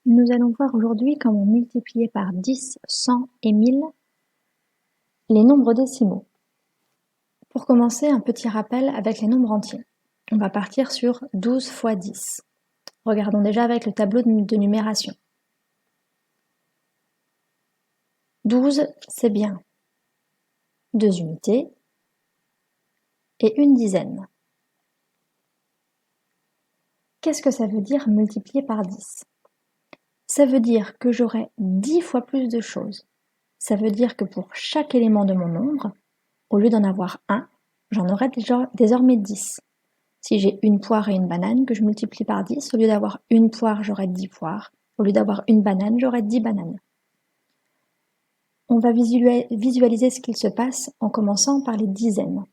Nous allons voir aujourd'hui comment multiplier par 10, 100 et 1000 les nombres décimaux. Pour commencer, un petit rappel avec les nombres entiers. On va partir sur 12 fois 10. Regardons déjà avec le tableau de numération. 12, c'est bien 2 unités et une dizaine. Qu'est-ce que ça veut dire multiplier par 10? Ça veut dire que j'aurai 10 fois plus de choses. Ça veut dire que pour chaque élément de mon nombre, au lieu d'en avoir un, j'en aurai désormais 10. Si j'ai une poire et une banane que je multiplie par 10, au lieu d'avoir une poire, j'aurai 10 poires. Au lieu d'avoir une banane, j'aurai 10 bananes. On va visualiser ce qu'il se passe en commençant par les dizaines.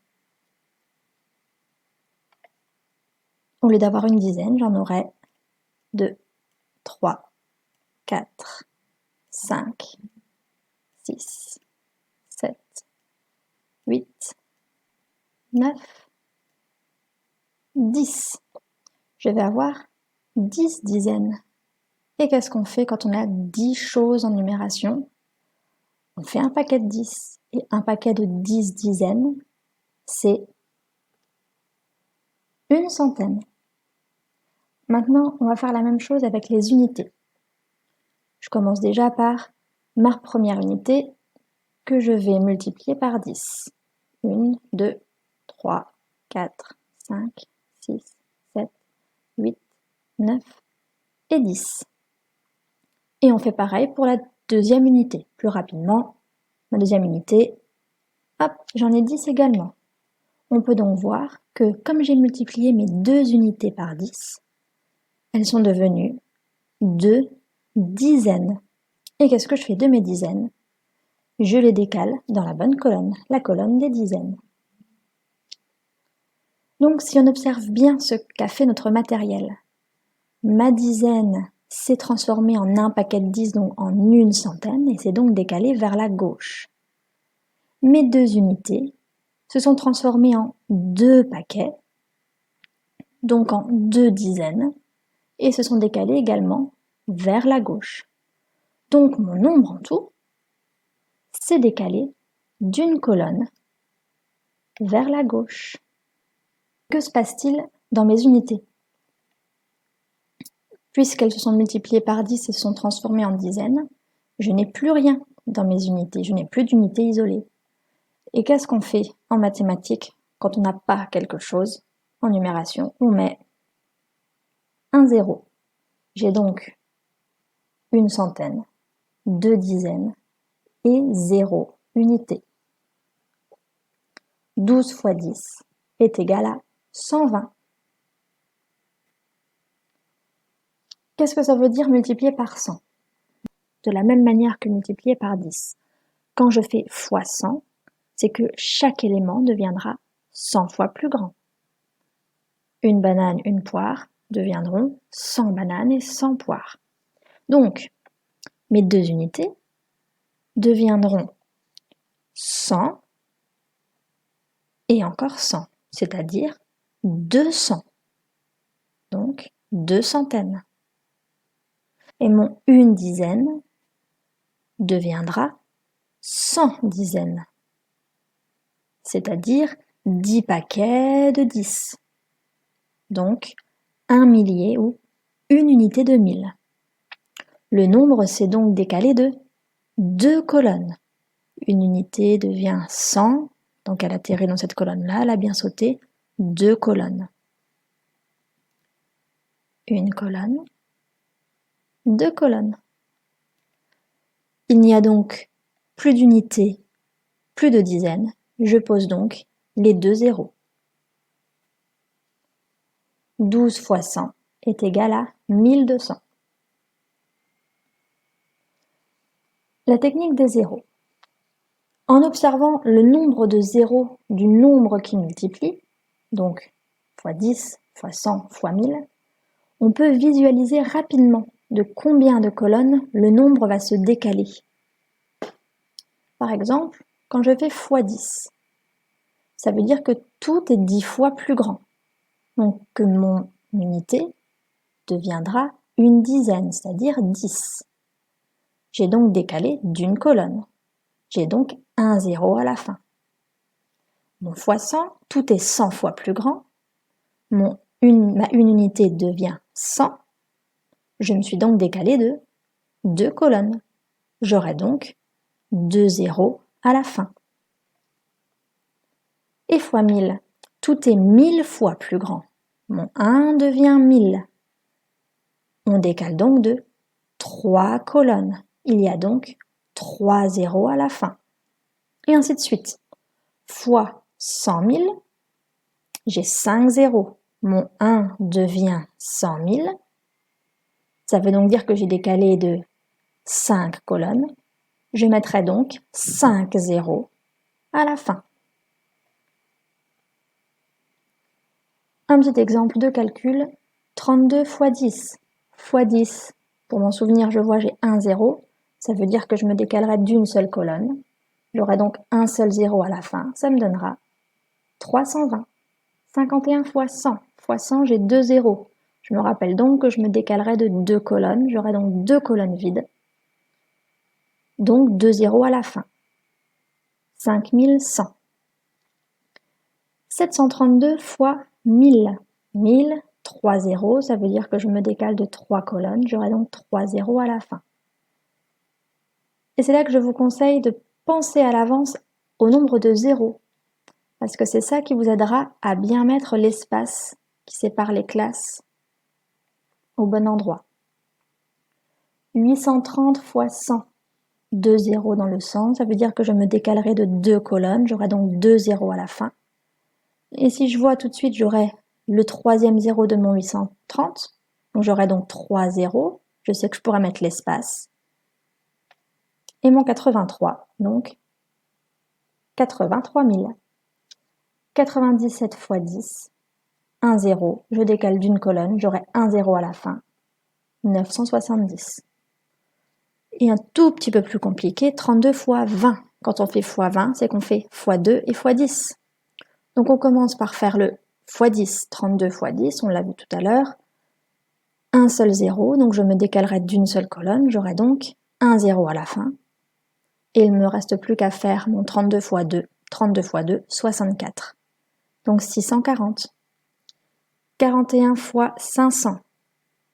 Au lieu d'avoir une dizaine, j'en aurai 2, 3, 4, 5, 6, 7, 8, 9, 10. Je vais avoir 10 dizaines. Et qu'est-ce qu'on fait quand on a 10 choses en numération? On fait un paquet de 10. Et un paquet de 10 dizaines, c'est une centaine. Maintenant, on va faire la même chose avec les unités. Je commence déjà par ma première unité que je vais multiplier par 10. 1, 2, 3, 4, 5, 6, 7, 8, 9 et 10. Et on fait pareil pour la deuxième unité. Plus rapidement, ma deuxième unité, hop, j'en ai 10 également. On peut donc voir que comme j'ai multiplié mes deux unités par 10, elles sont devenues 2 dizaines. Et qu'est-ce que je fais de mes dizaines? Je les décale dans la bonne colonne, la colonne des dizaines. Donc si on observe bien ce qu'a fait notre matériel, ma dizaine s'est transformée en un paquet de 10, donc en une centaine, et s'est donc décalée vers la gauche. Mes deux unités se sont transformées en deux paquets, donc en deux dizaines, et se sont décalées également vers la gauche. Donc mon nombre en tout s'est décalé d'une colonne vers la gauche. Que se passe-t-il dans mes unités? Puisqu'elles se sont multipliées par 10 et se sont transformées en dizaines, je n'ai plus rien dans mes unités, je n'ai plus d'unités isolées. Et qu'est-ce qu'on fait en mathématiques quand on n'a pas quelque chose en numération? On met un zéro. J'ai donc une centaine, deux dizaines et 0 unité. 12 fois 10 est égal à 120. Qu'est-ce que ça veut dire multiplier par 100? De la même manière que multiplier par 10. Quand je fais fois 100, c'est que chaque élément deviendra 100 fois plus grand. Une banane, une poire deviendront 100 bananes et 100 poires. Donc, mes deux unités deviendront 100 et encore 100, c'est-à-dire 200. Donc, 2 centaines. Et mon une dizaine deviendra 100 dizaines, c'est-à-dire 10 paquets de 10. Donc, un millier ou une unité de 1000. Le nombre s'est donc décalé de 2 colonnes. Une unité devient 100, donc elle atterrit dans cette colonne-là, elle a bien sauté 2 colonnes. Une colonne, 2 colonnes. Il n'y a donc plus d'unités, plus de dizaines. Je pose donc les deux zéros. 12 fois 100 est égal à 1200. La technique des zéros. En observant le nombre de zéros du nombre qui multiplie, donc fois 10, fois 100, fois 1000, on peut visualiser rapidement de combien de colonnes le nombre va se décaler. Par exemple, quand je fais fois 10, ça veut dire que tout est 10 fois plus grand. Donc que mon unité deviendra une dizaine, c'est-à-dire 10. J'ai donc décalé d'une colonne. J'ai donc un 0 à la fin. Mon fois 100, tout est 100 fois plus grand. Ma une unité devient 100. Je me suis donc décalé de 2 colonnes. J'aurai donc 2 zéros à la fin. Et fois 1000, tout est 1000 fois plus grand. Mon 1 devient 1000. On décale donc de 3 colonnes. Il y a donc 3 zéros à la fin. Et ainsi de suite. Fois 100 000, j'ai 5 zéros. Mon 1 devient 100 000. Ça veut donc dire que j'ai décalé de 5 colonnes. Je mettrai donc 5 zéros à la fin. Un petit exemple de calcul, 32 fois 10. Fois 10, pour mon souvenir, je vois j'ai 1 zéro. Ça veut dire que je me décalerai d'une seule colonne. J'aurai donc un seul zéro à la fin. Ça me donnera 320. 51 fois 100. Fois 100, j'ai 2 zéros. Je me rappelle donc que je me décalerai de 2 colonnes. J'aurai donc 2 colonnes vides. Donc 2 zéros à la fin. 5100. 732 fois 1000. 1000, 3 zéros, ça veut dire que je me décale de 3 colonnes. J'aurai donc 3 zéros à la fin. Et c'est là que je vous conseille de penser à l'avance au nombre de zéros, parce que c'est ça qui vous aidera à bien mettre l'espace qui sépare les classes au bon endroit. 830 fois 100, 2 zéros dans le 100, ça veut dire que je me décalerai de 2 colonnes, j'aurai donc 2 zéros à la fin. Et si je vois tout de suite, j'aurai le troisième zéro de mon 830, donc j'aurai donc 3 zéros, je sais que je pourrais mettre l'espace. Et mon 83, donc 83 000. 97 fois 10, 1 zéro, je décale d'une colonne, j'aurai 1 zéro à la fin, 970. Et un tout petit peu plus compliqué, 32 fois 20. Quand on fait fois 20, c'est qu'on fait fois 2 et fois 10. Donc on commence par faire le fois 10, 32 fois 10, on l'a vu tout à l'heure. Un seul zéro, donc je me décalerai d'une seule colonne, j'aurai donc 1 zéro à la fin. Et il ne me reste plus qu'à faire mon 32 fois 2, 32 fois 2, 64. Donc 640. 41 fois 500,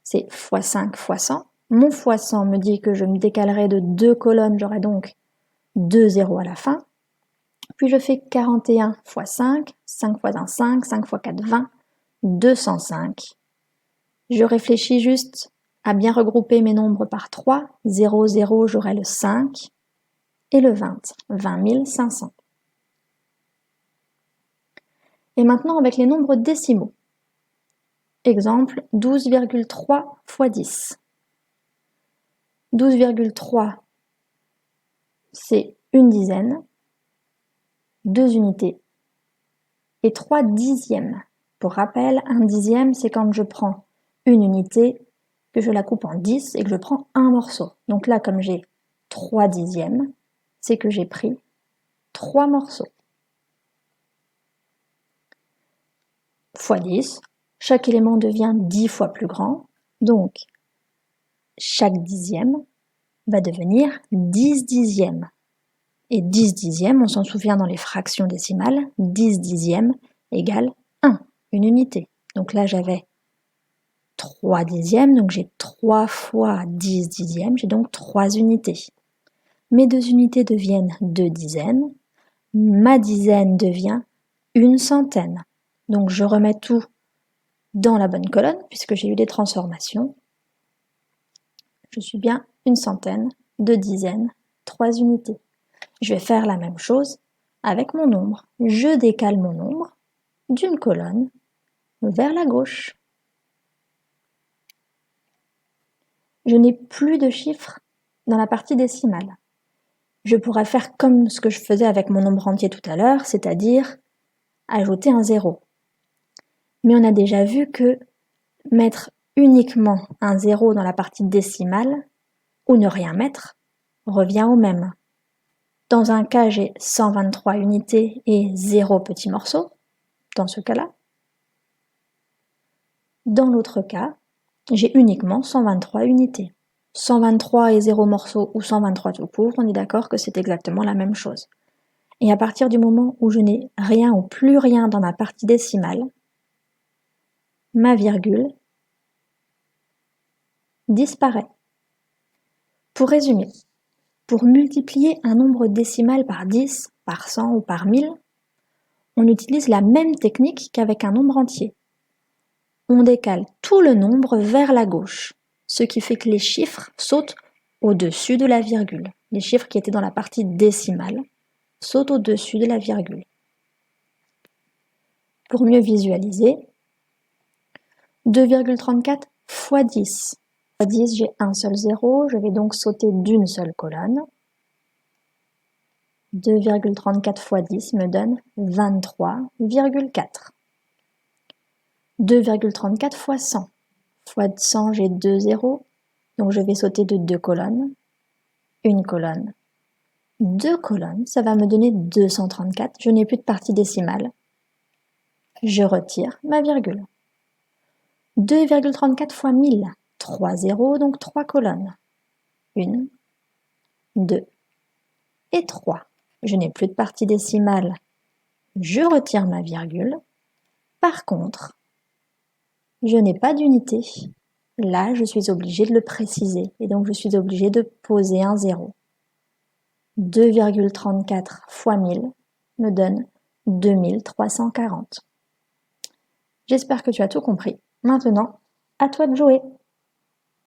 c'est fois 5 fois 100. Mon fois 100 me dit que je me décalerai de 2 colonnes, j'aurai donc 2 zéros à la fin. Puis je fais 41 fois 5, 5 fois 1, 5, 5 fois 4, 20, 205. Je réfléchis juste à bien regrouper mes nombres par 3. 0, 0, j'aurai le 5 et le 20, 20 500. Et maintenant avec les nombres décimaux. Exemple, 12,3 fois 10. 12,3, c'est une dizaine, 2 unités et 3 dixièmes. Pour rappel, un dixième, c'est quand je prends une unité, que je la coupe en 10 et que je prends un morceau. Donc là, comme j'ai 3 dixièmes, c'est que j'ai pris 3 morceaux. Fois 10, chaque élément devient 10 fois plus grand, donc chaque dixième va devenir 10 dixièmes. Et 10 dixièmes, on s'en souvient dans les fractions décimales, 10 dixièmes égale 1, une unité. Donc là, j'avais 3 dixièmes, donc j'ai 3 fois 10 dixièmes, j'ai donc 3 unités. Mes 2 unités deviennent 2 dizaines, ma dizaine devient une centaine. Donc je remets tout dans la bonne colonne, puisque j'ai eu des transformations. Je suis bien une centaine, 2 dizaines, 3 unités. Je vais faire la même chose avec mon nombre. Je décale mon nombre d'une colonne vers la gauche. Je n'ai plus de chiffres dans la partie décimale. Je pourrais faire comme ce que je faisais avec mon nombre entier tout à l'heure, c'est-à-dire ajouter un zéro. Mais on a déjà vu que mettre uniquement un zéro dans la partie décimale ou ne rien mettre revient au même. Dans un cas, j'ai 123 unités et 0 petits morceaux, dans ce cas-là. Dans l'autre cas, j'ai uniquement 123 unités. 123 et 0 morceaux ou 123 tout court, on est d'accord que c'est exactement la même chose. Et à partir du moment où je n'ai rien ou plus rien dans ma partie décimale, ma virgule disparaît. Pour résumer, pour multiplier un nombre décimal par 10, par 100 ou par 1000, on utilise la même technique qu'avec un nombre entier. On décale tout le nombre vers la gauche, ce qui fait que les chiffres sautent au-dessus de la virgule. Les chiffres qui étaient dans la partie décimale sautent au-dessus de la virgule. Pour mieux visualiser, 2,34 fois 10. Fois 10, j'ai un seul zéro, je vais donc sauter d'une seule colonne. 2,34 fois 10 me donne 23,4. 2,34 fois 100. Fois 100, j'ai 2 zéros, donc je vais sauter de 2 colonnes. Une colonne. 2 colonnes, ça va me donner 234. Je n'ai plus de partie décimale. Je retire ma virgule. 2,34 fois 1000. 3 zéros, donc 3 colonnes. 1, 2 et 3. Je n'ai plus de partie décimale. Je retire ma virgule. Par contre, je n'ai pas d'unité. Là, je suis obligée de le préciser et donc je suis obligée de poser un zéro. 2,34 fois 1000 me donne 2340. J'espère que tu as tout compris. Maintenant, à toi de jouer.